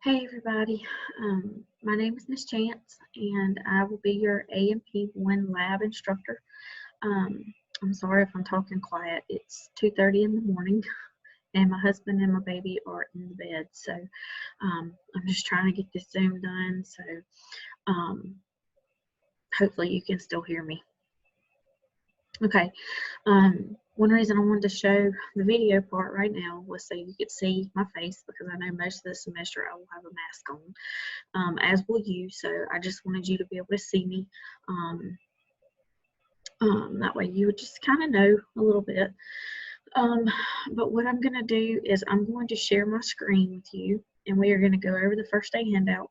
Hey everybody, my name is Miss Chance and I will be your AMP1 lab instructor. Um, I'm sorry if I'm talking quiet. It's 2:30 in the morning and my husband and my baby are in the bed, so I'm just trying to get this Zoom done, so hopefully you can still hear me. Okay, one reason I wanted to show the video part right now was so you could see my face, because I know most of the semester I will have a mask on. As will you, so I just wanted you to be able to see me. That way you would just kind of know a little bit. But what I'm going to do is I'm going to share my screen with you, and we are going to go over the first day handout.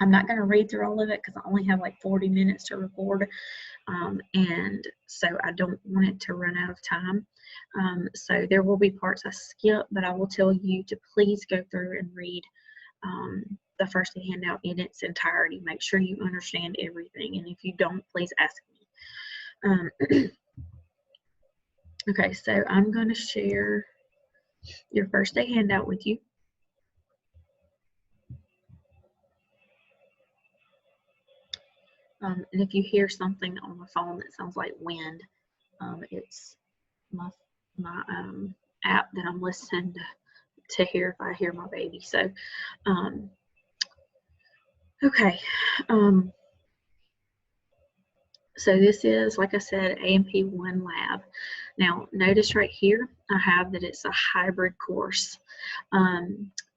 I'm not going to read through all of it because I only have like 40 minutes to record, and so I don't want it to run out of time. So there will be parts I skip, but I will tell you to please go through and read the first day handout in its entirety. Make sure you understand everything, and if you don't, please ask me. Okay, so I'm going to share your first day handout with you. And if you hear something on the phone that sounds like wind, it's my app that I'm listening to hear if I hear my baby. So, okay. So this is, like I said, AMP1 lab. Now, notice right here, I have that it's a hybrid course.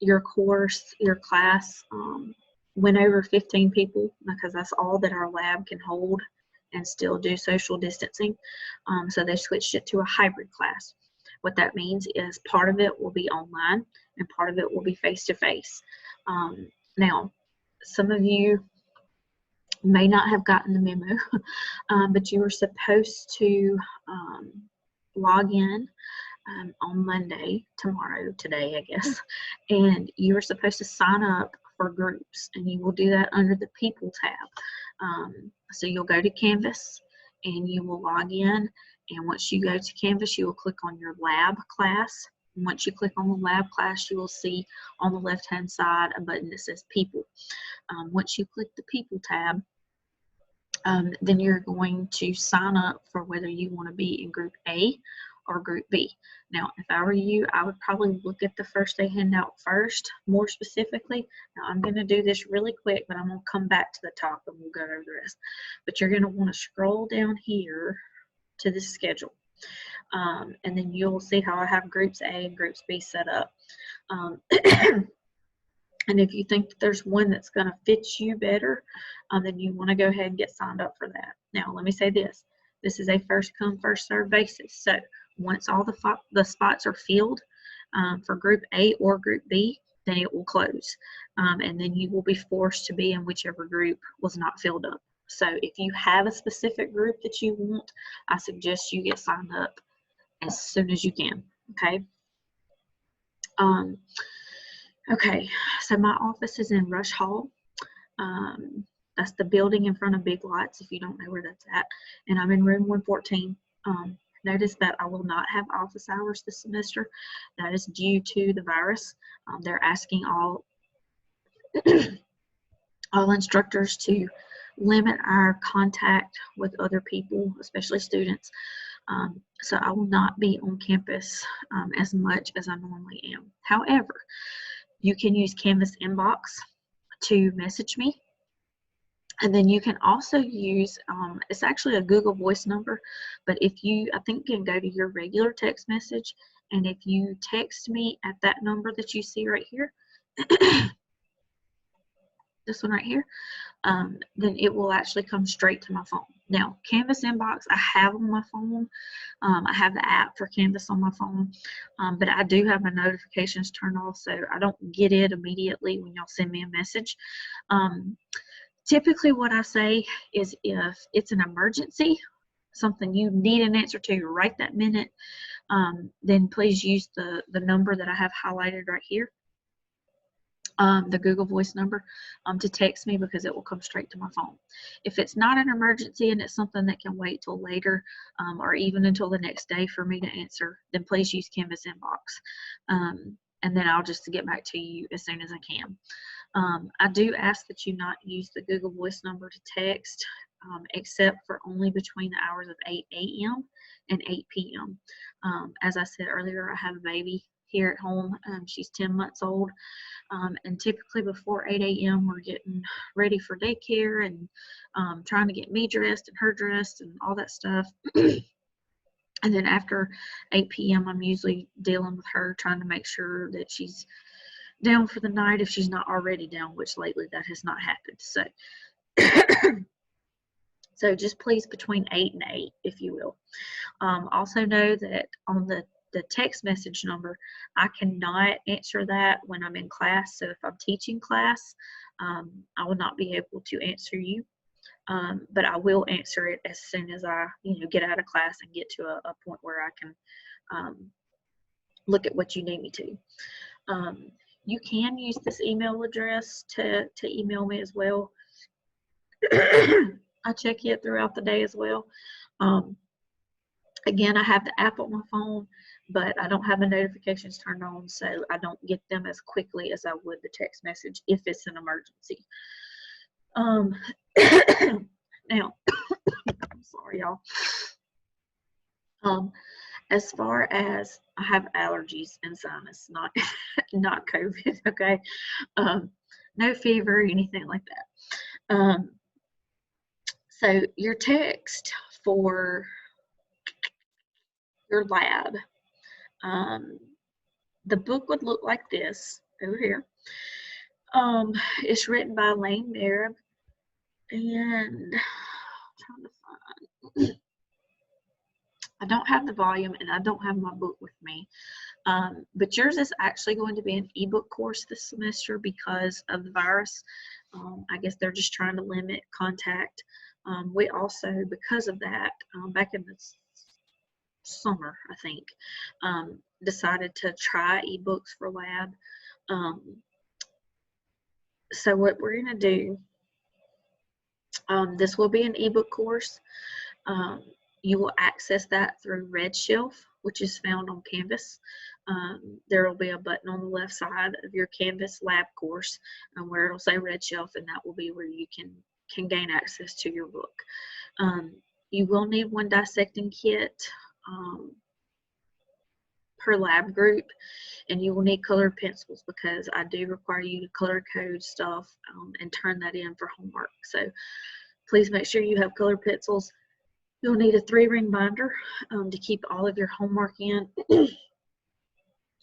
Your class went over 15 people because that's all that our lab can hold and still do social distancing. So they switched it to a hybrid class. What that means is part of it will be online and part of it will be face-to-face. Now, some of you may not have gotten the memo, but you were supposed to log in on Monday, today, I guess, and you are supposed to sign up for groups, and you will do that under the People tab. So you'll go to Canvas and you will log in, and once you go to Canvas, you will click on your lab class. And once you click on the lab class, you will see on the left-hand side a button that says People. Once you click the People tab, then you're going to sign up for whether you want to be in Group A or Group B. Now, if I were you, I would probably look at the first day handout first, more specifically. Now, I'm going to do this really quick, but I'm going to come back to the top and we'll go over the rest. But you're going to want to scroll down here to the schedule. And then you'll see how I have Groups A and Groups B set up. And if you think that there's one that's going to fit you better, then you want to go ahead and get signed up for that. Now, let me say this. This is a first come, first served basis. So once all the spots are filled for Group A or Group B, then it will close. And then you will be forced to be in whichever group was not filled up. So if you have a specific group that you want, I suggest you get signed up as soon as you can, okay? Okay, so my office is in Rush Hall. That's the building in front of Big Lots, if you don't know where that's at. And I'm in room 114. Notice that I will not have office hours this semester. That is due to the virus. They're asking all instructors to limit our contact with other people, especially students. So I will not be on campus as much as I normally am. However, you can use Canvas Inbox to message me. And then you can also use, it's actually a Google Voice number, but if you, I think you can go to your regular text message, and if you text me at that number that you see right here, this one right here, then it will actually come straight to my phone. Now, Canvas Inbox, I have on my phone. I have the app for Canvas on my phone, but I do have my notifications turned off, so I don't get it immediately when y'all send me a message. Typically what I say is if it's an emergency, something you need an answer to right that minute, then please use the number that I have highlighted right here. The Google Voice number to text me, because it will come straight to my phone. If it's not an emergency and it's something that can wait till later or even until the next day for me to answer, then please use Canvas Inbox. And and then I'll just get back to you as soon as I can. I do ask that you not use the Google Voice number to text, except for only between the hours of 8 a.m. and 8 p.m. As I said earlier, I have a baby here at home. She's 10 months old, and typically before 8 a.m. we're getting ready for daycare and trying to get me dressed and her dressed and all that stuff. And then after 8 p.m. I'm usually dealing with her, trying to make sure that she's down for the night if she's not already down, which lately that has not happened. So just please between 8 and 8, if you will. Also know that on the text message number, I cannot answer that when I'm in class. So if I'm teaching class, I will not be able to answer you. But I will answer it as soon as I get out of class and get to a point where I can look at what you need me to. You can use this email address to email me as well. I check it throughout the day as well. Again, I have the app on my phone, but I don't have the notifications turned on, so I don't get them as quickly as I would the text message if it's an emergency. Now, I'm sorry, y'all. As far as I have allergies and sinus, not COVID, okay? No fever or anything like that. So your text for your lab, the book would look like this over here. It's written by Lane Merribb, and I'm trying to find. I don't have the volume and I don't have my book with me. But yours is actually going to be an ebook course this semester because of the virus. I guess they're just trying to limit contact. We also, because of that, back in the summer, I think, decided to try ebooks for lab. So what we're going to do, this will be an ebook course. You will access that through Redshelf, which is found on Canvas. There will be a button on the left side of your Canvas lab course where it'll say Redshelf, and that will be where you can gain access to your book. You will need one dissecting kit per lab group, and you will need colored pencils because I do require you to color code stuff and turn that in for homework. So please make sure you have colored pencils. You'll need a 3-ring binder to keep all of your homework in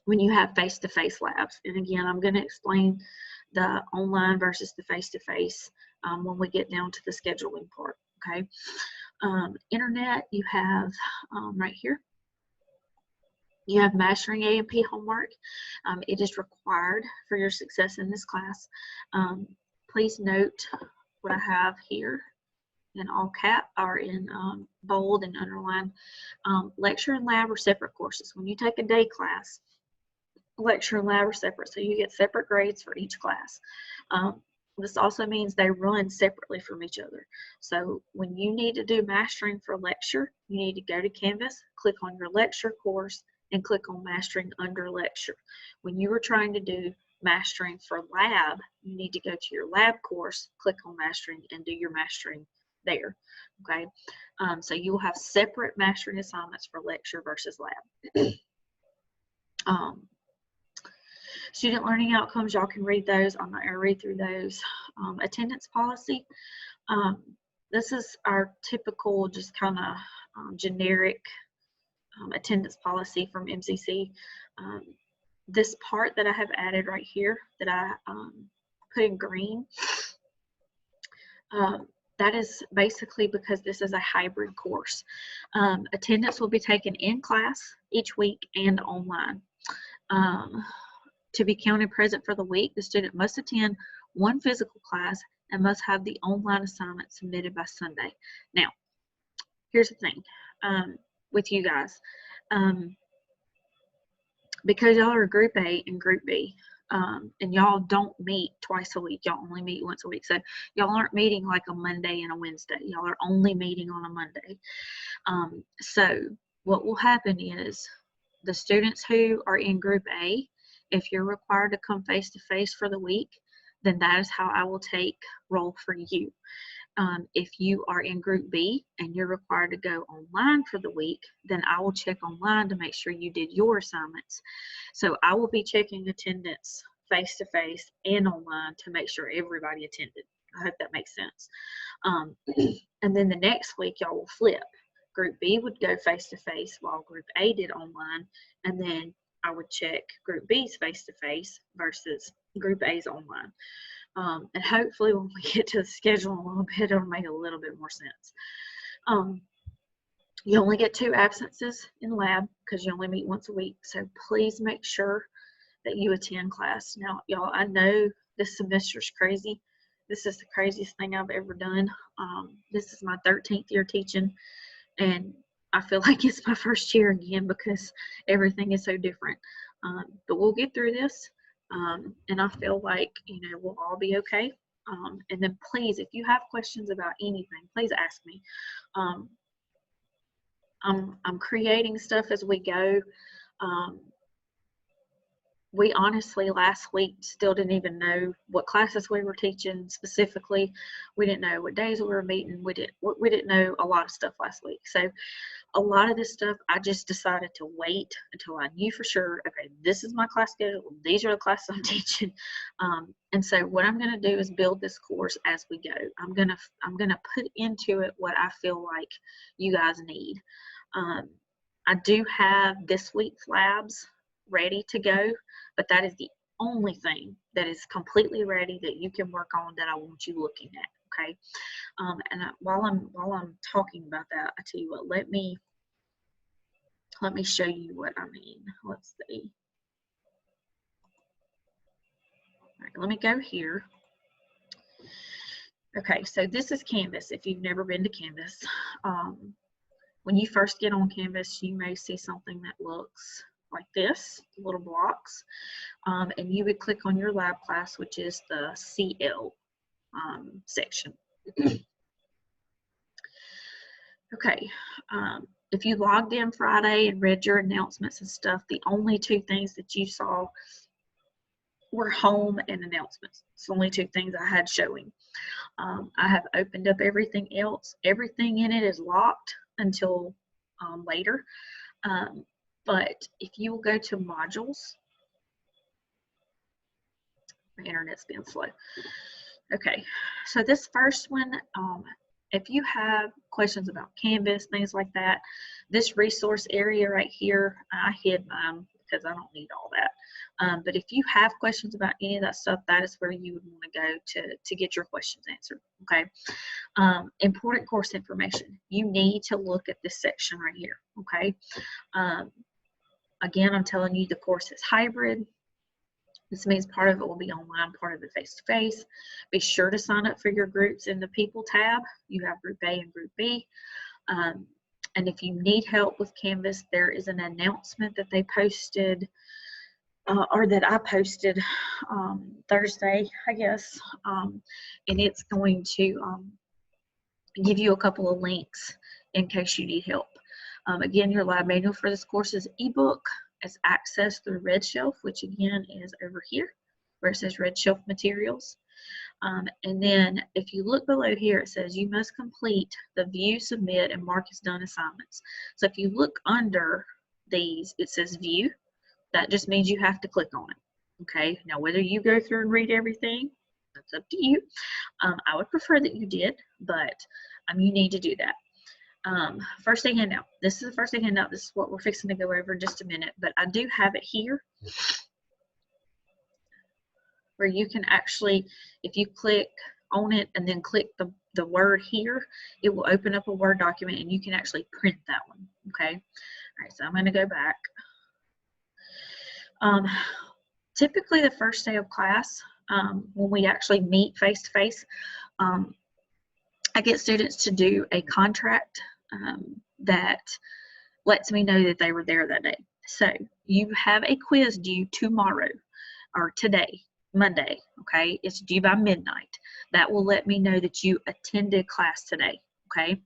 when you have face-to-face labs. And again, I'm going to explain the online versus the face-to-face when we get down to the scheduling part, okay? Internet, you have right here. You have Mastering A&P homework. It is required for your success in this class. Please note what I have here in all cap or in bold and underline. Lecture and lab are separate courses. When you take a day class, lecture and lab are separate, so you get separate grades for each class. This also means they run separately from each other. So when you need to do mastering for lecture, you need to go to Canvas, click on your lecture course, and click on mastering under lecture. When you are trying to do mastering for lab, you need to go to your lab course, click on mastering, and do your mastering there, okay? So you will have separate mastering assignments for lecture versus lab. Student learning outcomes, y'all can read those. I'm not going to read through those. Attendance policy. This is our typical, just kind of generic attendance policy from MCC. This part that I have added right here that I put in green, that is basically because this is a hybrid course. Attendance will be taken in class each week and online. To be counted present for the week, the student must attend one physical class and must have the online assignment submitted by Sunday. Now, here's the thing with you guys. Because y'all are Group A and Group B, and y'all don't meet twice a week, y'all only meet once a week. So y'all aren't meeting like a Monday and a Wednesday. Y'all are only meeting on a Monday. So what will happen is the students who are in Group A If you're required to come face-to-face for the week, then that is how I will take roll for you. If you are in group B and you're required to go online for the week, then I will check online to make sure you did your assignments. So I will be checking attendance face-to-face and online to make sure everybody attended. I hope that makes sense. And then the next week, y'all will flip. Group B would go face-to-face while Group A did online, and then I would check Group B's face-to-face versus Group A's online. And hopefully when we get to the schedule a little bit, it'll make a little bit more sense. You only get 2 absences in lab because you only meet once a week. So please make sure that you attend class. Now, y'all, I know this semester's crazy. This is the craziest thing I've ever done. This is my 13th year teaching, and I feel like it's my first year again because everything is so different. But we'll get through this. And I feel like, we'll all be okay. And then please, if you have questions about anything, please ask me. I'm creating stuff as we go. We honestly last week still didn't even know what classes we were teaching specifically. We didn't know what days we were meeting. We didn't know a lot of stuff last week. So a lot of this stuff, I just decided to wait until I knew for sure, okay, this is my class schedule. These are the classes I'm teaching. And so what I'm going to do is build this course as we go. I'm going to put into it what I feel like you guys need. I do have this week's labs ready to go, but that is the only thing that is completely ready that you can work on that I want you looking at. Okay. While I'm talking about that, I tell you what, let me show you what I mean. Let's see. All right, let me go here. Okay, so this is Canvas. If you've never been to Canvas, when you first get on Canvas, you may see something that looks like this, little blocks, and you would click on your lab class, which is the CL section. Okay, if you logged in Friday and read your announcements and stuff, the only 2 things that you saw were home and announcements. It's the only 2 things I had showing. I have opened up everything else. Everything in it is locked until later. But if you will go to modules, my internet's being slow. Okay, so this first one, if you have questions about Canvas, things like that, this resource area right here, I hid mine because I don't need all that. But if you have questions about any of that stuff, that is where you would want to go to get your questions answered. Okay. Important course information. You need to look at this section right here. Okay. Again, I'm telling you the course is hybrid. This means part of it will be online, part of it face-to-face. Be sure to sign up for your groups in the People tab. You have Group A and Group B. And if you need help with Canvas, there is an announcement that they posted, or that I posted Thursday, I guess. And it's going to give you a couple of links in case you need help. Again, your lab manual for this course is ebook. It's accessed through Red Shelf, which again is over here where it says Red Shelf materials. And then if you look below here, it says you must complete the view, submit, and mark as done assignments. So if you look under these, it says view. That just means you have to click on it. Okay, now whether you go through and read everything, that's up to you. I would prefer that you did, but you need to do that. First day handout. This is the first day handout. This is what we're fixing to go over in just a minute, but I do have it here where you can actually, if you click on it and then click the word here, it will open up a Word document and you can actually print that one. Okay. All right, so I'm going to go back. Typically the first day of class, when we actually meet face-to-face, I get students to do a contract that lets me know that they were there that day. So you have a quiz due tomorrow or today, Monday, okay? It's due by midnight. That will let me know that you attended class today, okay?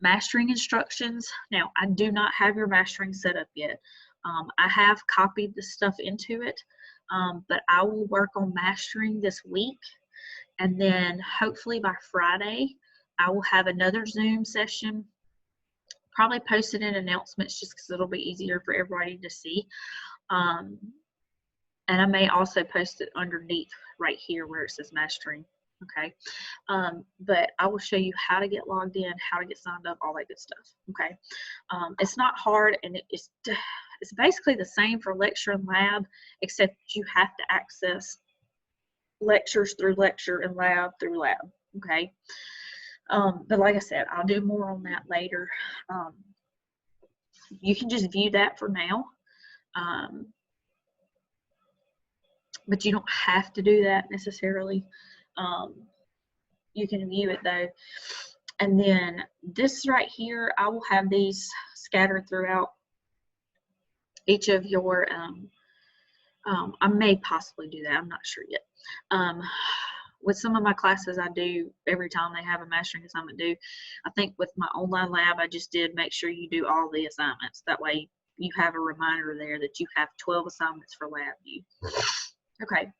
Mastering instructions. Now, I do not have your mastering set up yet. I have copied the stuff into it, but I will work on mastering this week, and then hopefully by Friday I will have another Zoom session, probably post it in announcements just because it'll be easier for everybody to see. And I may also post it underneath right here where it says mastering. Okay, but I will show you how to get logged in, how to get signed up, all that good stuff. Okay, it's not hard, and it's basically the same for lecture and lab, except you have to access lectures through lecture and lab through lab. Okay, but like I said, I'll do more on that later. You can just view that for now, but you don't have to do that necessarily. You can view it though. And then this right here, I will have these scattered throughout each of your, I may possibly do that, I'm not sure yet. With some of my classes, I do every time they have a mastering assignment due. I think with my online lab, I just did make sure you do all the assignments. That way you have a reminder there that you have 12 assignments for lab view. Okay,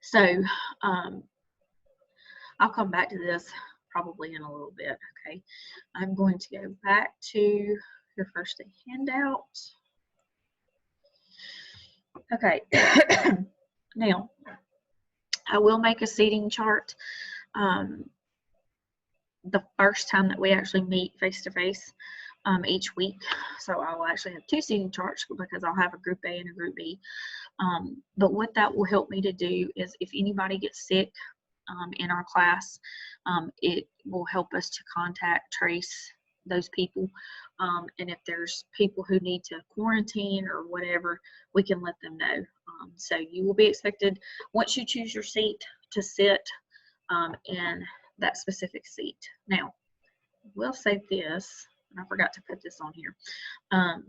so I'll come back to this probably in a little bit. Okay, I'm going to go back to your first day handout. Okay, now I will make a seating chart the first time that we actually meet face to face each week. So I will actually have 2 seating charts because I'll have a group A and a group B. But what that will help me to do is if anybody gets sick in our class, it will help us to contact, trace those people. And if there's people who need to quarantine or whatever, we can let them know. So you will be expected, once you choose your seat, to sit in that specific seat. Now, we'll save this, and I forgot to put this on here. I'll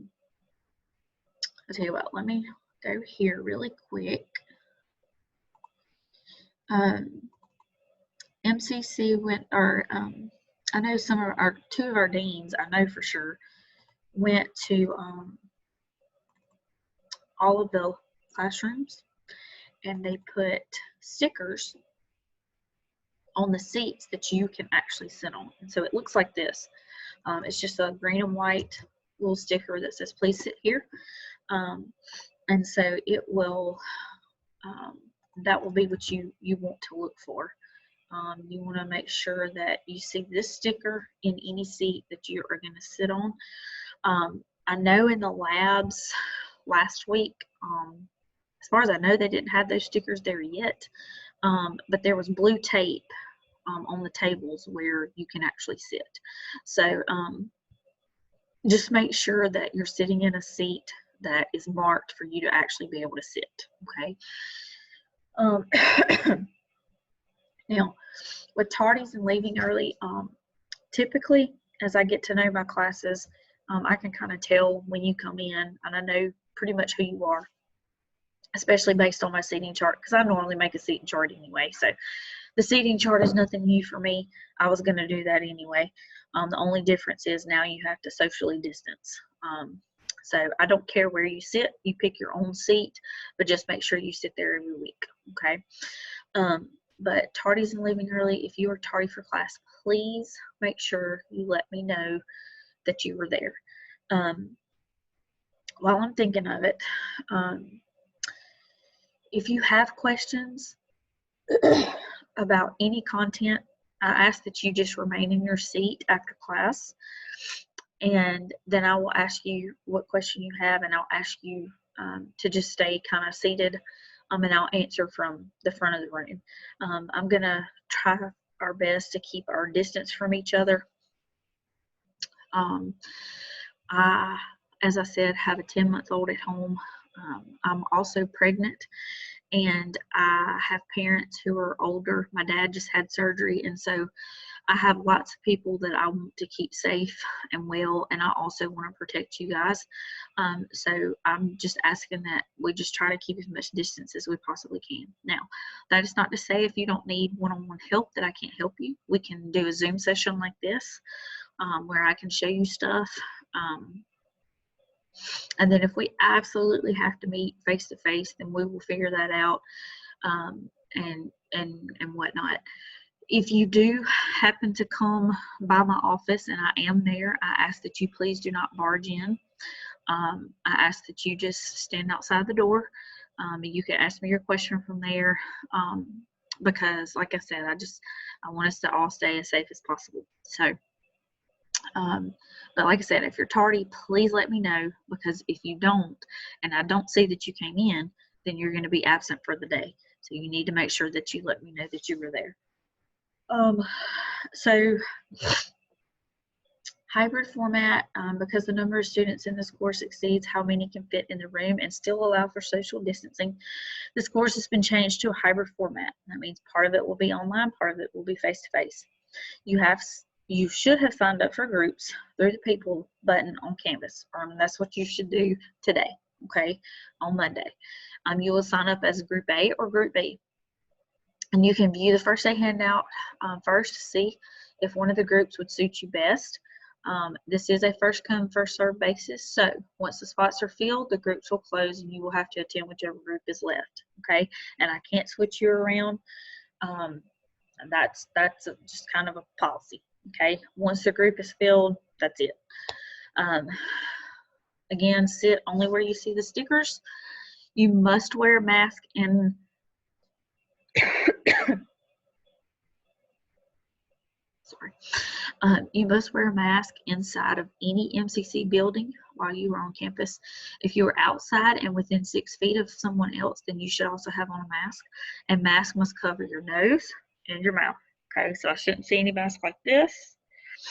tell you what, let me go here really quick. MCC went, or I know some of our, 2 of our deans, I know for sure, went to all of the classrooms, and they put stickers on the seats that you can actually sit on. And so it looks like this. It's just a green and white little sticker that says please sit here. And so it will, that will be what you want to look for. You want to make sure that you see this sticker in any seat that you are going to sit on. I know in the labs last week, as far as I know, they didn't have those stickers there yet, but there was blue tape on the tables where you can actually sit. So just make sure that you're sitting in a seat that is marked for you to actually be able to sit. Okay. Now, with tardies and leaving early, typically as I get to know my classes, I can kind of tell when you come in, and I know pretty much who you are, especially based on my seating chart, because I normally make a seating chart anyway. So the seating chart is nothing new for me. I was going to do that anyway. The only difference is now you have to socially distance. So I don't care where you sit. You pick your own seat, but just make sure you sit there every week. Okay. But tardies and leaving early, if you are tardy for class, please make sure you let me know that you were there. While I'm thinking of it, if you have questions about any content, I ask that you just remain in your seat after class, and then I will ask you what question you have, and I'll ask you to just stay kind of seated, and I'll answer from the front of the room. I'm going to try our best to keep our distance from each other. I, as I said, have a 10-month-old at home. I'm also pregnant, and I have parents who are older. My dad just had surgery, and so I have lots of people that I want to keep safe and well, and I also want to protect you guys. So I'm just asking that we just try to keep as much distance as we possibly can. Now, that is not to say if you don't need one-on-one help that I can't help you. We can do a Zoom session like this where I can show you stuff. And then if we absolutely have to meet face to face, then we will figure that out, and whatnot. If you do happen to come by my office and I am there, I ask that you please do not barge in. I ask that you just stand outside the door. You can ask me your question from there, because like I said, I want us to all stay as safe as possible. So, but like I said, if you're tardy, please let me know, because if you don't, and I don't see that you came in, then you're going to be absent for the day. So you need to make sure that you let me know that you were there. So hybrid format, because the number of students in this course exceeds how many can fit in the room and still allow for social distancing, this course has been changed to a hybrid format. That means part of it will be online, part of it will be face-to-face. You should have signed up for groups through the People button on Canvas. That's what you should do today, okay, on Monday. You will sign up as Group A or Group B. And you can view the first day handout first to see if one of the groups would suit you best. This is a first come, first served basis. So once the spots are filled, the groups will close and you will have to attend whichever group is left. Okay. And I can't switch you around. That's just kind of a policy. Okay. Once the group is filled, that's it. Again, sit only where you see the stickers. You must wear a mask in sorry. You must wear a mask inside of any MCC building while you are on campus. If you are outside and within 6 feet of someone else, then you should also have on a mask. And mask must cover your nose and your mouth. Okay, so I shouldn't see any mask like this.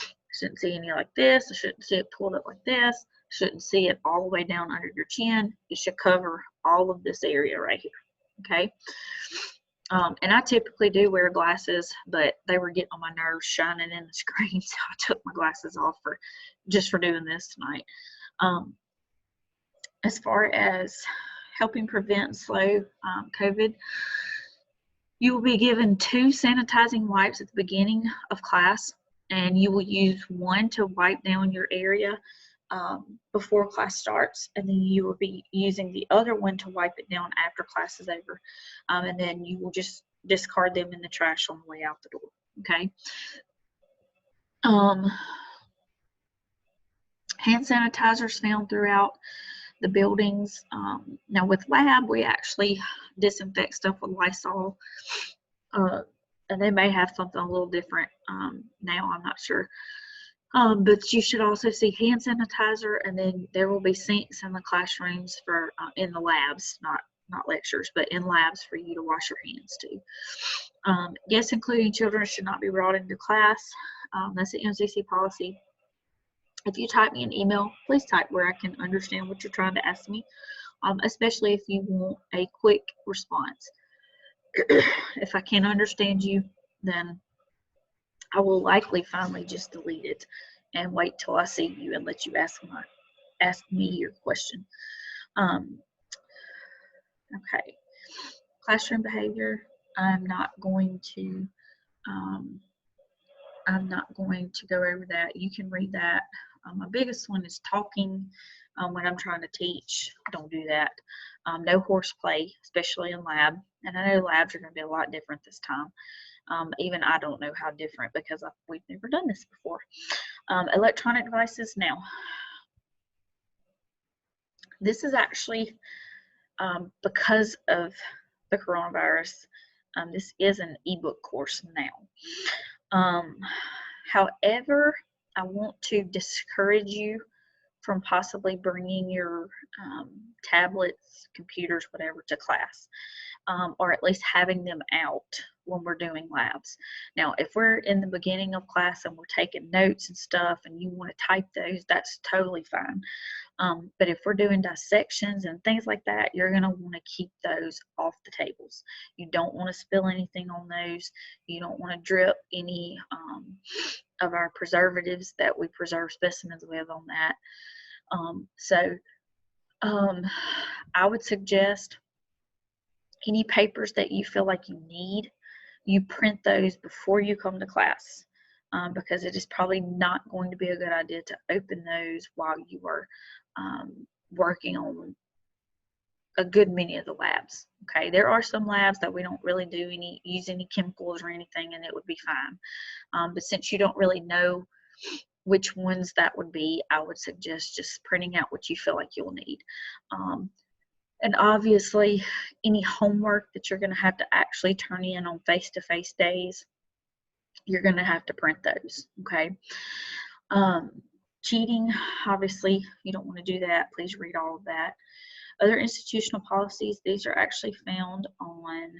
I shouldn't see any like this. I shouldn't see it pulled up like this. I shouldn't see it all the way down under your chin. It should cover all of this area right here. Okay. And I typically do wear glasses, but they were getting on my nerves shining in the screen, so I took my glasses off just for doing this tonight. As far as helping prevent and slow COVID, you will be given 2 sanitizing wipes at the beginning of class, and you will use one to wipe down your area before class starts, and then you will be using the other one to wipe it down after class is over, and then you will just discard them in the trash on the way out the door. Okay. Hand sanitizers found throughout the buildings. Now with lab, we actually disinfect stuff with Lysol, and they may have something a little different now, I'm not sure. But you should also see hand sanitizer, and then there will be sinks in the classrooms for in the labs, not lectures, but in labs for you to wash your hands to. Guests, including children, should not be brought into class. That's the MCC policy. If you type me an email, please type where I can understand what you're trying to ask me, especially if you want a quick response. If I can't understand you, then I will likely finally just delete it and wait till I see you and let you ask me your question. Okay, classroom behavior. I'm not going to go over that. You can read that. My biggest one is talking when I'm trying to teach. Don't do that. No horseplay, especially in lab. And I know labs are going to be a lot different this time. Even I don't know how different, because we've never done this before. Electronic devices. Now, this is actually because of the coronavirus. This is an ebook course now. However, I want to discourage you from possibly bringing your tablets, computers, whatever, to class, or at least having them out when we're doing labs. Now, if we're in the beginning of class and we're taking notes and stuff and you want to type those, that's totally fine. But if we're doing dissections and things like that, you're going to want to keep those off the tables. You don't want to spill anything on those. You don't want to drip any of our preservatives that we preserve specimens with on that. I would suggest any papers that you feel like you need, you print those before you come to class, because it is probably not going to be a good idea to open those while you are working on a good many of the labs. Okay, there are some labs that we don't really use any chemicals or anything, and it would be fine. But since you don't really know which ones that would be, I would suggest just printing out what you feel like you'll need. And obviously, any homework that you're going to have to actually turn in on face-to-face days, you're going to have to print those. Okay. Cheating, obviously, you don't want to do that. Please read all of that. Other institutional policies, these are actually found on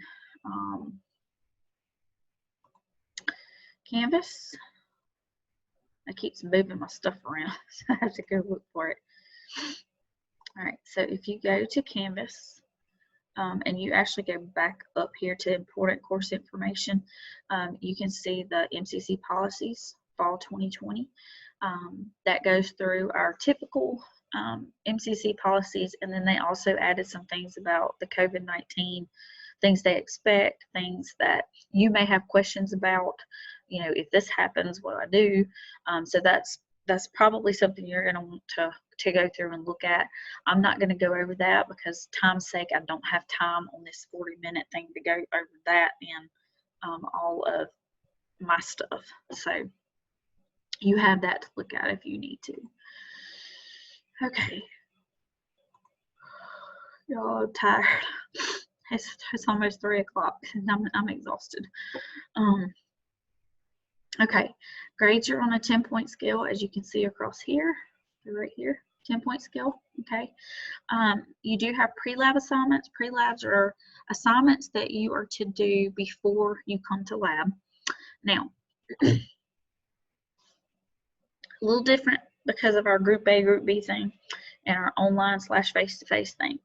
Canvas. I keep moving my stuff around, so I have to go look for it. All right, so if you go to Canvas and you actually go back up here to important course information, you can see the MCC policies, fall 2020. That goes through our typical MCC policies, and then they also added some things about the COVID-19, things they expect, things that you may have questions about. You know, if this happens, what do I do? So that's probably something you're going to want to go through and look at. I'm not going to go over that because time's sake, I don't have time on this 40-minute thing to go over that and all of my stuff. So you have that to look at if you need to. Okay. Y'all, I'm tired. It's almost 3 o'clock and I'm exhausted. Okay, grades are on a 10-point scale, as you can see across here, right here, 10-point scale. Okay, you do have pre-lab assignments. Pre-labs are assignments that you are to do before you come to lab. Now, a little different because of our Group A, Group B thing, and our online / face-to-face thing.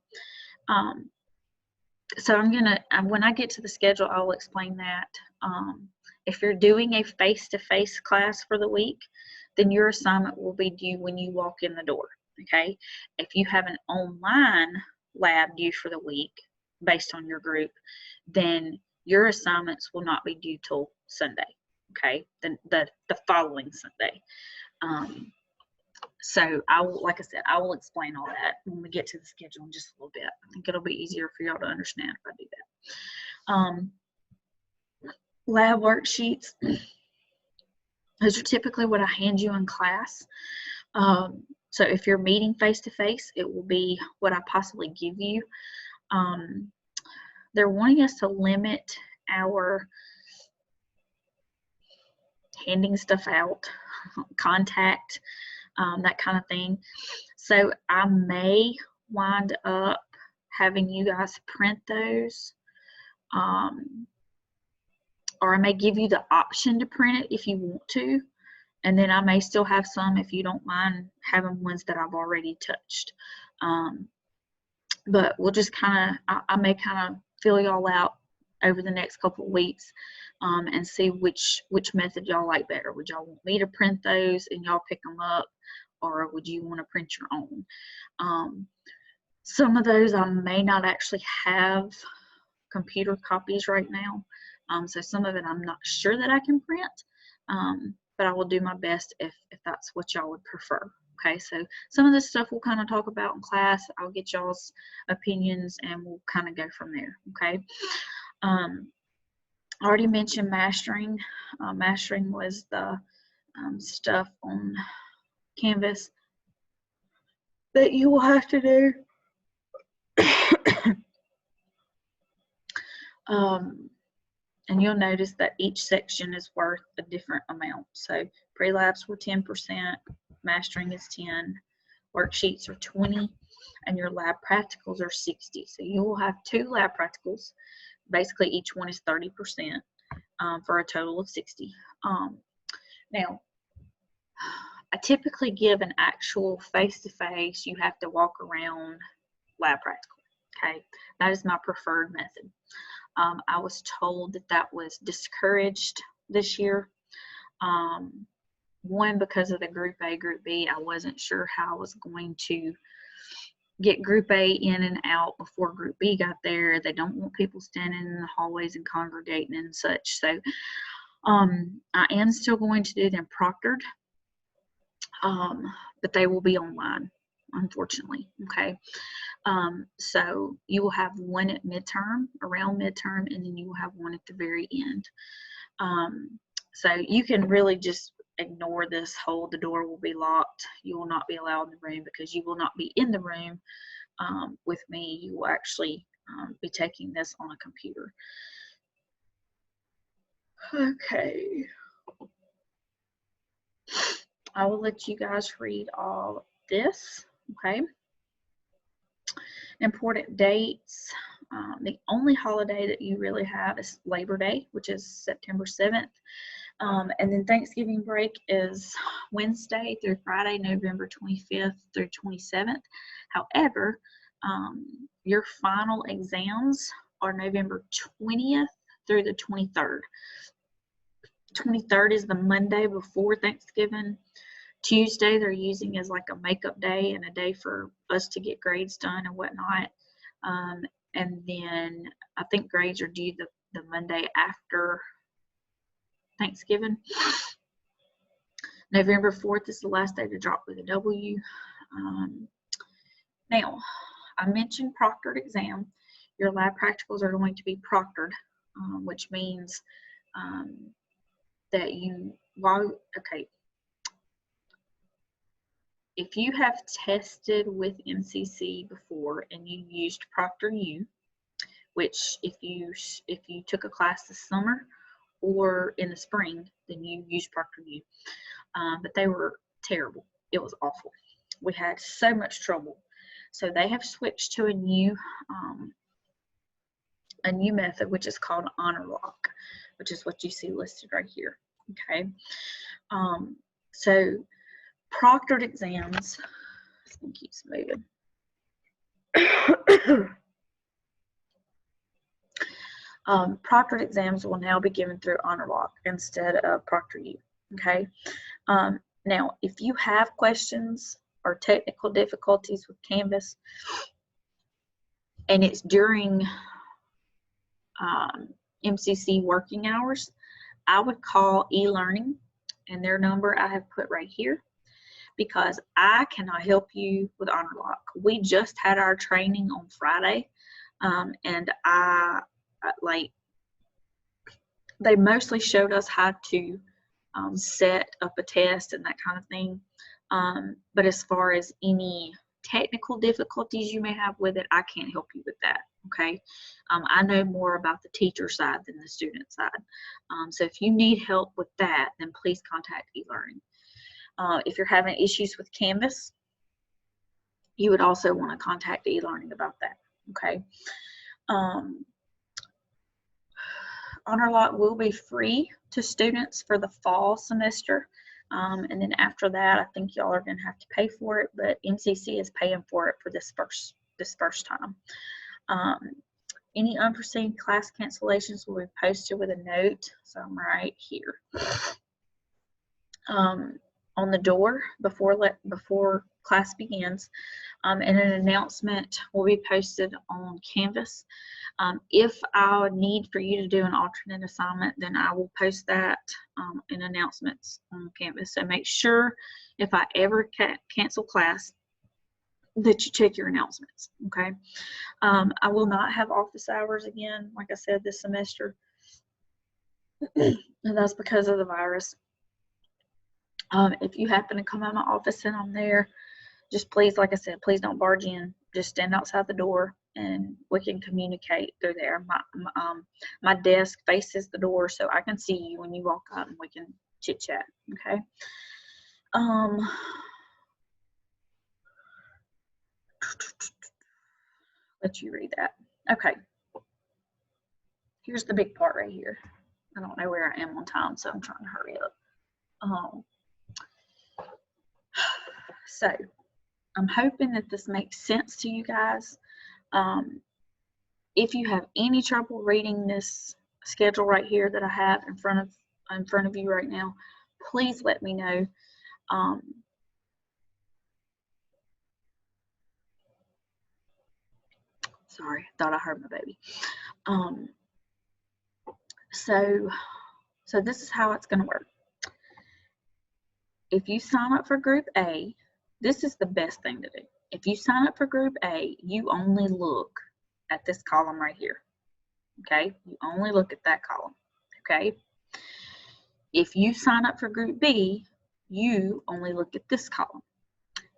So when I get to the schedule, I'll explain that. If you're doing a face-to-face class for the week, then your assignment will be due when you walk in the door, okay? If you have an online lab due for the week based on your group, then your assignments will not be due till Sunday, okay? The following Sunday. So like I said, I will explain all that when we get to the schedule in just a little bit. I think it'll be easier for y'all to understand if I do that. Lab worksheets, those are typically what I hand you in class. So if you're meeting face-to-face, it will be what I possibly give you. They're wanting us to limit our handing stuff out, contact, that kind of thing. So I may wind up having you guys print those, or I may give you the option to print it if you want to, and then I may still have some if you don't mind having ones that I've already touched. But we'll just kind of, I may kind of fill y'all out over the next couple of weeks and see which method y'all like better. Would y'all want me to print those and y'all pick them up, or would you want to print your own? Some of those I may not actually have computer copies right now. So some of it I'm not sure that I can print, but I will do my best if that's what y'all would prefer. Okay, so some of this stuff we'll kind of talk about in class. I'll get y'all's opinions and we'll kind of go from there. Okay. I already mentioned mastering. Mastering was the stuff on Canvas that you will have to do. And you'll notice that each section is worth a different amount. So pre-labs were 10%, mastering is 10, worksheets are 20, and your lab practicals are 60. So you will have 2 lab practicals. Basically, each one is 30% for a total of 60. Now, I typically give an actual face-to-face, you have to walk around lab practical. Okay, that is my preferred method. I was told that was discouraged this year. One, because of the Group A, Group B, I wasn't sure how I was going to get Group A in and out before Group B got there. They don't want people standing in the hallways and congregating and such. So I am still going to do them proctored, but they will be online. unfortunately, okay? So you will have one at midterm, around midterm, and then you will have one at the very end. So you can really just ignore this whole, the door will be locked, you will not be allowed in the room, because you will not be in the room with me. You will actually be taking this on a computer. Okay. I will let you guys read all this, okay? Important dates. The only holiday that you really have is Labor Day, which is September 7th. And then Thanksgiving break is Wednesday through Friday, November 25th through 27th. However, your final exams are November 20th through the 23rd. 23rd is the Monday before Thanksgiving. Tuesday they're using as like a makeup day and a day for us to get grades done and whatnot. And then I think grades are due the Monday after Thanksgiving. November 4th is the last day to drop with a W. Now, I mentioned proctored exam. Your lab practicals are going to be proctored, which means that you, okay, if you have tested with MCC before and you used ProctorU, which if you took a class this summer or in the spring, then you used ProctorU. But they were terrible. It was awful. We had so much trouble. So they have switched to a new method, which is called Honor Lock, which is what you see listed right here. Okay. So proctored exams, this thing keeps moving. Proctored exams will now be given through Honor Lock instead of ProctorU. Okay. Now, if you have questions or technical difficulties with Canvas, and it's during MCC working hours, I would call eLearning, and their number I have put right here, because I cannot help you with Honor Lock. We just had our training on Friday, and they mostly showed us how to set up a test and that kind of thing. But as far as any technical difficulties you may have with it, I can't help you with that. Okay. I know more about the teacher side than the student side. So if you need help with that, then please contact eLearning. If you're having issues with Canvas, you would also want to contact eLearning about that. Okay. Honor Lock will be free to students for the fall semester. And then after that, I think y'all are going to have to pay for it, but MCC is paying for it for this first time. Any unforeseen class cancellations will be posted with a note, so I'm right here. On the door before class begins, and an announcement will be posted on Canvas. If I need for you to do an alternate assignment, then I will post that in announcements on Canvas. So make sure if I ever cancel class that you check your announcements, okay? I will not have office hours again, like I said, this semester. And that's because of the virus. If you happen to come out of my office and I'm there, just please, like I said, please don't barge in. Just stand outside the door and we can communicate through there. My desk faces the door, so I can see you when you walk up and we can chit chat, okay? Let you read that. Okay. Here's the big part right here. I don't know where I am on time, so I'm trying to hurry up. So I'm hoping that this makes sense to you guys. If you have any trouble reading this schedule right here that I have in front of you right now, please let me know. Sorry, I thought I heard my baby. So this is how it's going to work. If you sign up for Group A, this is the best thing to do. if you sign up for Group A, you only look at this column right here. Okay, you only look at that column. Okay, if you sign up for Group B, you only look at this column,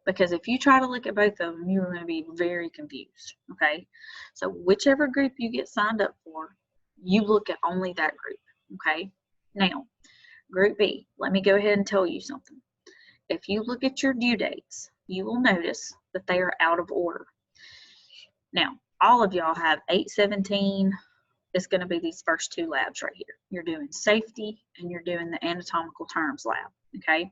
because if you try to look at both of them, you're going to be very confused. Okay, so whichever group you get signed up for, you look at only that group. Okay, now Group B, let me go ahead and tell you something. If you look at your due dates, you will notice that they are out of order. Now, all of y'all have 8/17 is going to be these first two labs right here. You're doing safety and you're doing the anatomical terms lab, okay?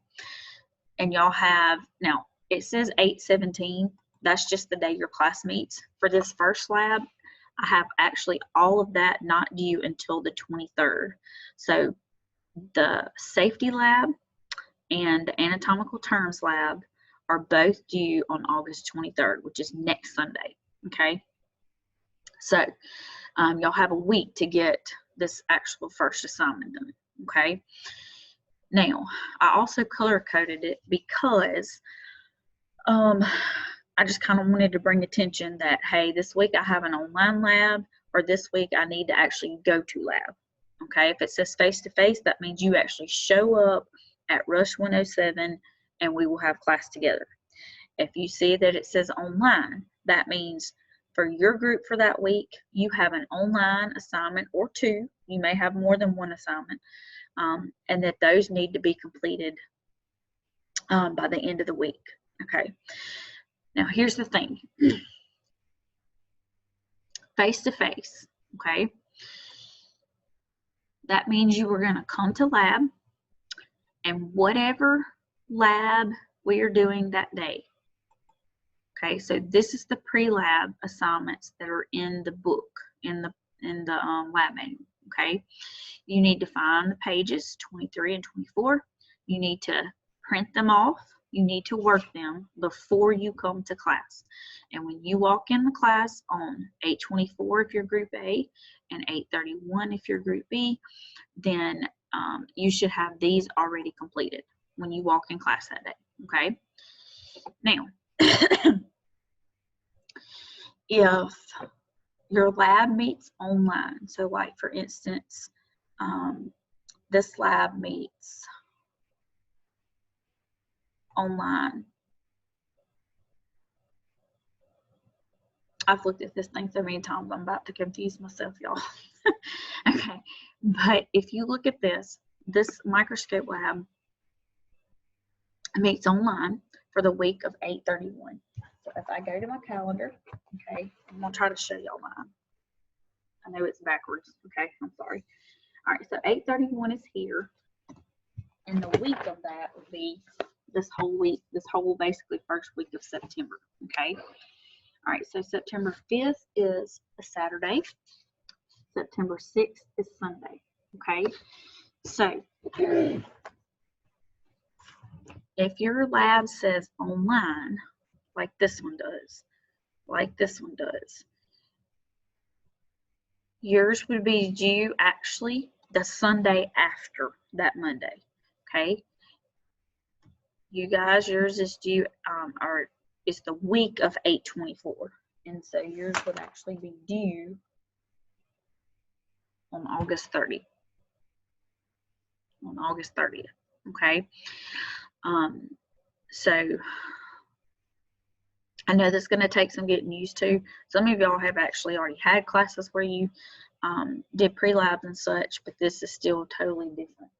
And y'all have, now it says 8/17, that's just the day your class meets. For this first lab, I have actually all of that not due until the 23rd. So the safety lab and the anatomical terms lab are both due on August 23rd, which is next Sunday, okay? So y'all have a week to get this actual first assignment done, okay? Now, I also color-coded it because I just kind of wanted to bring attention that, hey, this week I have an online lab, or this week I need to actually go to lab, okay? If it says face-to-face, that means you actually show up at Rush 107 and we will have class together. If you see that it says online, that means for your group for that week, you have an online assignment or two. You may have more than one assignment, and that those need to be completed by the end of the week. Okay. Now, here's the thing. Face-to-face, okay? That means you are going to come to lab, and whatever lab we are doing that day. Okay, so this is the pre-lab assignments that are in the book, in the lab manual. Okay, you need to find the pages 23 and 24. You need to print them off. You need to work them before you come to class. And when you walk in the class on 8/24 if you're Group A and 8/31 if you're Group B, then you should have these already completed when you walk in class that day. Okay, now. If your lab meets online, so like for instance, this lab meets online. I've looked at this thing so many times, I'm about to confuse myself, y'all. Okay, but if you look at this microscope lab meets online for the week of 8/31. So if I go to my calendar, okay, I'm gonna try to show y'all mine. I know it's backwards, okay, I'm sorry. All right, so 8/31 is here, and the week of that would be this whole week, this whole basically first week of September, okay? All right, so September 5th is a Saturday. September 6th is Sunday, okay? So if your lab says online, like this one does, yours would be due actually the Sunday after that Monday, okay? You guys, yours is due, or it's the week of 8/24, and so yours would actually be due on August 30th. On August 30th, okay? So I know that's going to take some getting used to. Some of y'all have actually already had classes where you did pre-labs and such, but this is still totally different.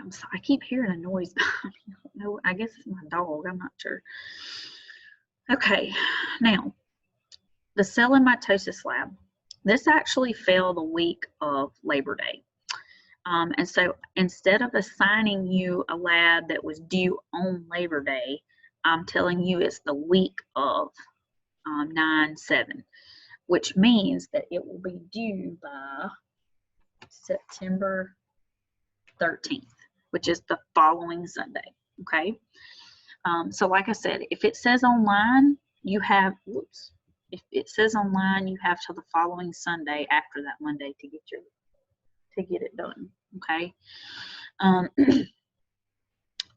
I'm sorry, I keep hearing a noise behind me. No, I guess it's my dog. I'm not sure. Okay, now the cell and mitosis lab. This actually fell the week of Labor Day. And so instead of assigning you a lab that was due on Labor Day, I'm telling you it's the week of 9/7, which means that it will be due by September 13th, which is the following Sunday, okay? So like I said, if it says online, you have, if it says online, you have till the following Sunday after that Monday to get it done, okay?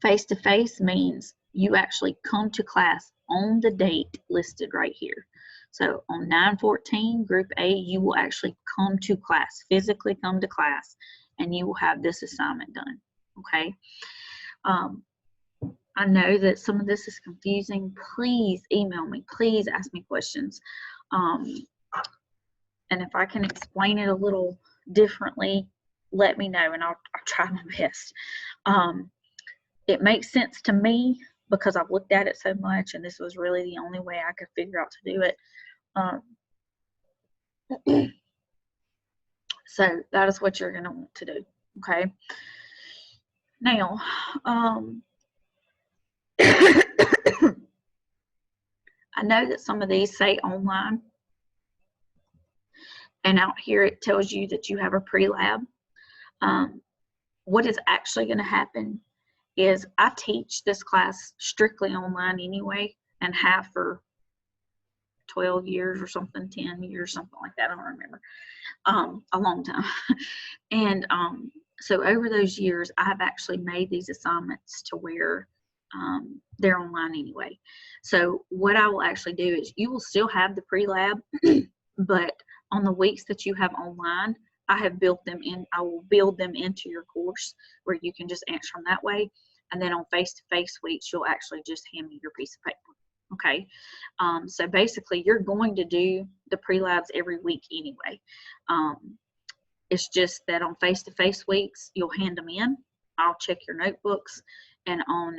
Face-to-face means you actually come to class on the date listed right here. So on 9/14, Group A, you will actually come to class, physically come to class, and you will have this assignment done, okay? I know that some of this is confusing. Please email me. Please ask me questions. And if I can explain it a little differently, let me know, and I'll try my best. It makes sense to me because I've looked at it so much, and this was really the only way I could figure out to do it. So that is what you're going to want to do, okay? Now, I know that some of these say online, and out here it tells you that you have a pre-lab. What is actually going to happen is I teach this class strictly online anyway, and have for 12 years or something, 10 years, something like that. I don't remember. A long time. And so over those years, I've actually made these assignments to where they're online anyway. So what I will actually do is you will still have the pre-lab, but on the weeks that you have online, I have built them in. I will build them into your course where you can just answer them that way. And then on face-to-face weeks, you'll actually just hand me your piece of paper. Okay, so basically you're going to do the pre-labs every week anyway. It's just that on face-to-face weeks, you'll hand them in. I'll check your notebooks, and on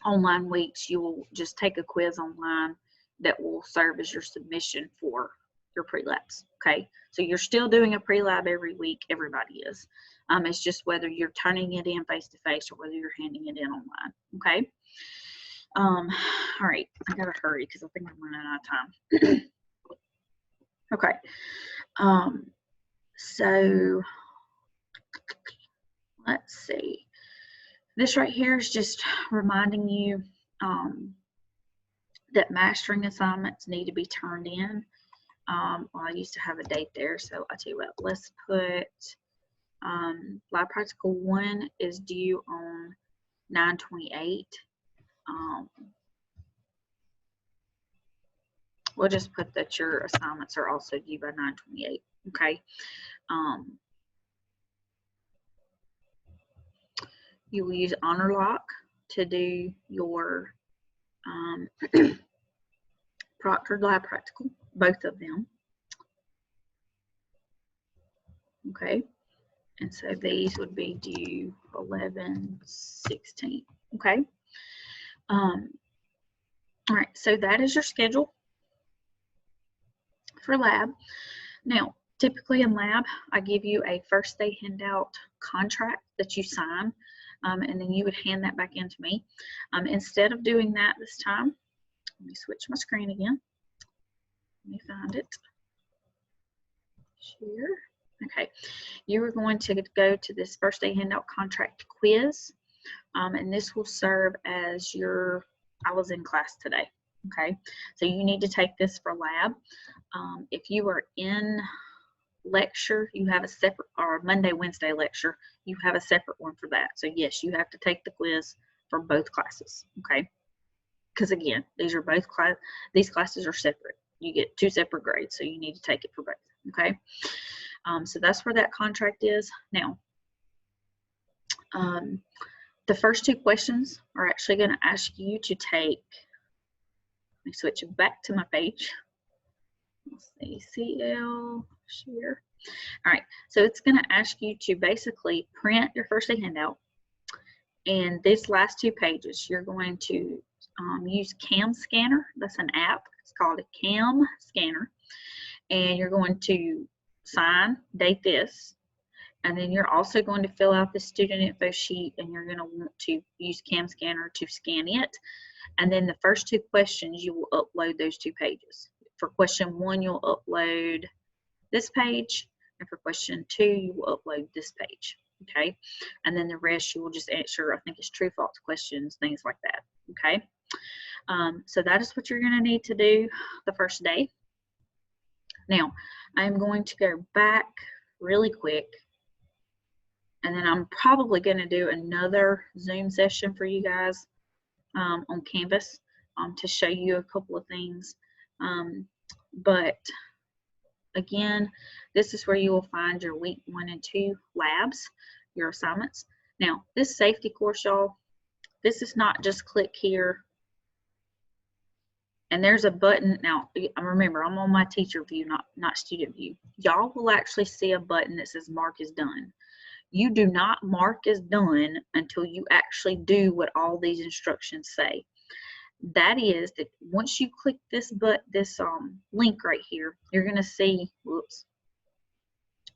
online weeks, you will just take a quiz online that will serve as your submission for your pre-labs. Okay, so you're still doing a pre-lab every week. Everybody is. It's just whether you're turning it in face-to-face or whether you're handing it in online. Okay. All right, I gotta hurry because I think I'm running out of time. Okay, so let's see. This right here is just reminding you that mastering assignments need to be turned in. Well, I used to have a date there, so I'll tell you what, let's put Lab Practical 1 is due on 9/28. We'll just put that your assignments are also due by 9/28, okay? You will use Honor Lock to do your proctored lab practical, both of them, okay? And so these would be due 11/16, okay? All right, so that is your schedule for lab. Now, typically in lab, I give you a first day handout contract that you sign, and then you would hand that back in to me. Instead of doing that this time, let me switch my screen again. Let me find it. Share. Okay, you are going to go to this first day handout contract quiz, and this will serve as your I was in class today. Okay, so you need to take this for lab. If you are in lecture, you have a separate, or Monday, Wednesday lecture, you have a separate one for that. So yes, you have to take the quiz for both classes, okay? Because again, these are both these classes are separate. You get 2 separate grades, so you need to take it for both, okay? So that's where that contract is. Now, the first 2 questions are actually going to ask you to take, let me switch back to my page. Let's see, CL, share. All right, so it's going to ask you to basically print your first day handout, and these last 2 pages, you're going to use Cam Scanner. That's an app. It's called a Cam Scanner, and you're going to sign, date this, and then you're also going to fill out the student info sheet, and you're going to want to use Cam Scanner to scan it. And then the first 2 questions, you will upload those 2 pages. For question 1, you'll upload this page, and for question 2, you will upload this page, okay? And then the rest, you will just answer, I think it's true, false questions, things like that, okay? So that is what you're going to need to do the first day. Now, I'm going to go back really quick, and then I'm probably going to do another Zoom session for you guys on Canvas to show you a couple of things. But again, this is where you will find your week 1 and 2 labs, your assignments. Now, this safety course, y'all, this is not just click here and there's a button. Now, remember, I'm on my teacher view, not student view. Y'all will actually see a button that says mark as done. You do not mark as done until you actually do what all these instructions say. That is that once you click this link right here, you're going to see, whoops,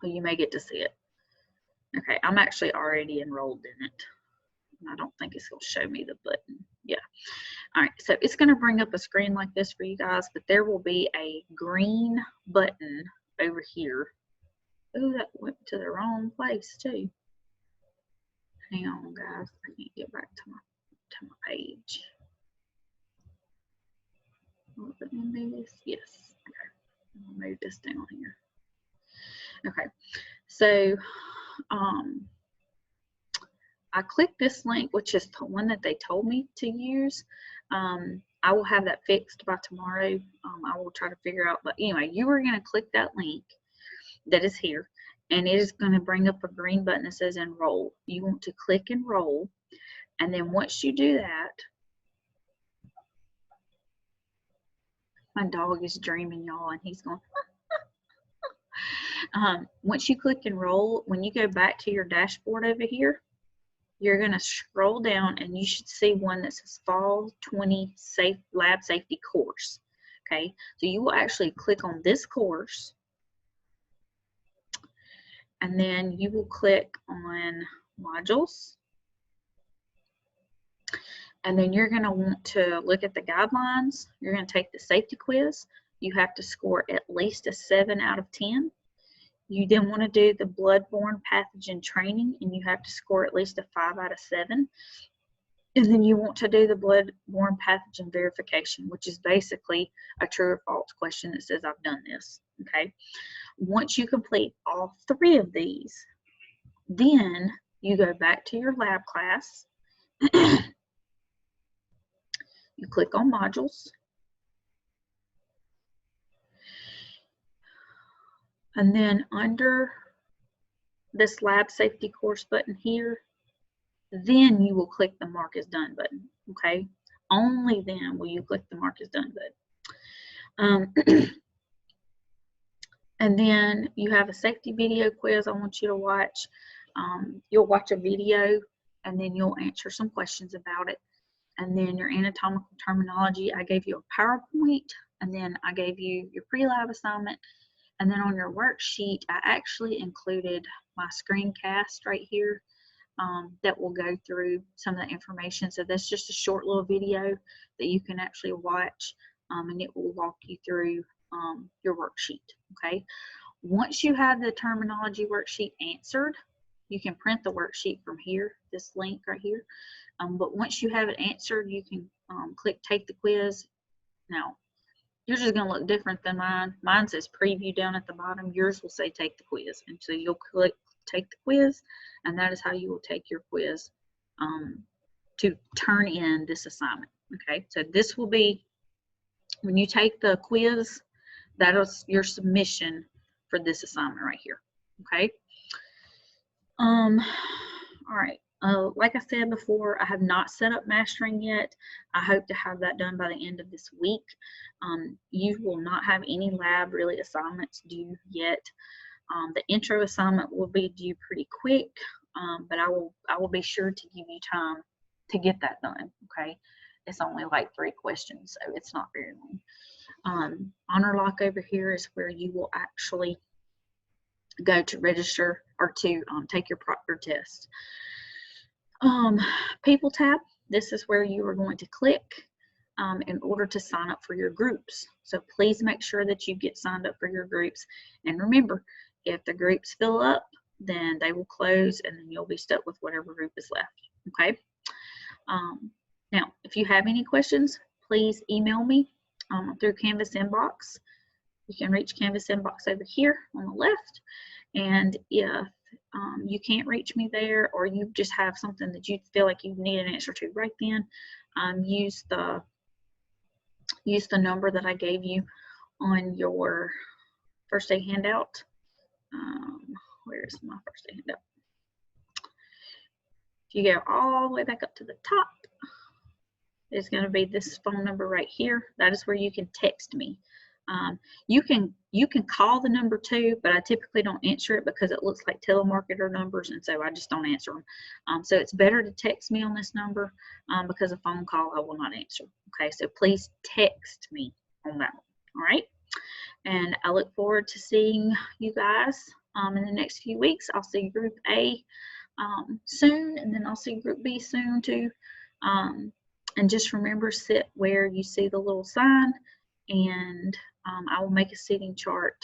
well, you may get to see it. Okay, I'm actually already enrolled in it. I don't think it's going to show me the button. Yeah. All right, so it's going to bring up a screen like this for you guys, but there will be a green button over here. Oh, that went to the wrong place too. Hang on, guys. I can't get back to my page. Will it let me do this? Yes. Okay. I'll move this down here. Okay. So, I clicked this link, which is the one that they told me to use. I will have that fixed by tomorrow. I will try to figure out, but anyway, you are going to click that link that is here, and it is going to bring up a green button that says enroll. You want to click enroll, and then once you do that, my dog is dreaming, y'all, and he's going. Once you click enroll, when you go back to your dashboard over here, you're going to scroll down and you should see one that says Fall 20 Lab Safety Course. Okay, so you will actually click on this course, and then you will click on modules, and then you're going to want to look at the guidelines. You're going to take the safety quiz. You have to score at least a 7 out of 10. You then want to do the bloodborne pathogen training, and you have to score at least a 5 out of 7. And then you want to do the bloodborne pathogen verification, which is basically a true or false question that says, I've done this. Okay. Once you complete all 3 of these, then you go back to your lab class. You click on modules. And then under this lab safety course button here, then you will click the mark as done button. Okay, only then will you click the mark as done button. And then you have a safety video quiz I want you to watch. You'll watch a video and then you'll answer some questions about it. And then your anatomical terminology, I gave you a PowerPoint, and then I gave you your pre-lab assignment. And then on your worksheet, I actually included my screencast right here that will go through some of the information. So that's just a short little video that you can actually watch, and it will walk you through your worksheet. Okay. Once you have the terminology worksheet answered, you can print the worksheet from here, this link right here. But once you have it answered, you can click take the quiz. Now, yours is going to look different than mine. Mine says preview down at the bottom. Yours will say take the quiz. And so you'll click take the quiz, and that is how you will take your quiz to turn in this assignment. Okay, so this will be, when you take the quiz, that is your submission for this assignment right here. Okay. All right. Like I said before, I have not set up mastering yet. I hope to have that done by the end of this week. You will not have any lab really assignments due yet. The intro assignment will be due pretty quick, but I will be sure to give you time to get that done. Okay, it's only like 3 questions, so it's not very long. Honor Lock over here is where you will actually go to register or to take your proctor test. People tab, this is where you are going to click in order to sign up for your groups. So please make sure that you get signed up for your groups. And remember, if the groups fill up, then they will close and then you'll be stuck with whatever group is left. Okay. Now, if you have any questions, please email me through Canvas Inbox. You can reach Canvas Inbox over here on the left. And if you can't reach me there, or you just have something that you feel like you need an answer to right then, use the number that I gave you on your first day handout. Where's my first day handout? If you go all the way back up to the top, there's going to be this phone number right here. That is where you can text me. You can call the number too, but I typically don't answer it because it looks like telemarketer numbers, and so I just don't answer them. So it's better to text me on this number because a phone call I will not answer. Okay, so please text me on that one. All right, and I look forward to seeing you guys in the next few weeks. I'll see Group A soon, and then I'll see Group B soon too. And just remember, sit where you see the little sign, and I will make a seating chart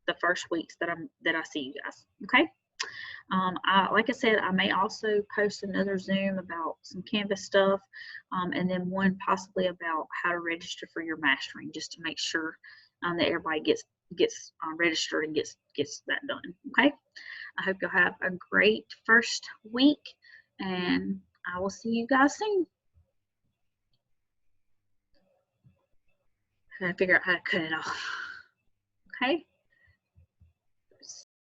the first weeks that I see you guys. Okay. Like I said, I may also post another Zoom about some Canvas stuff, and then one possibly about how to register for your mastering, just to make sure that everybody gets registered and gets that done. Okay. I hope you'll have a great first week, and I will see you guys soon. I gotta figure out how to cut it off. Okay.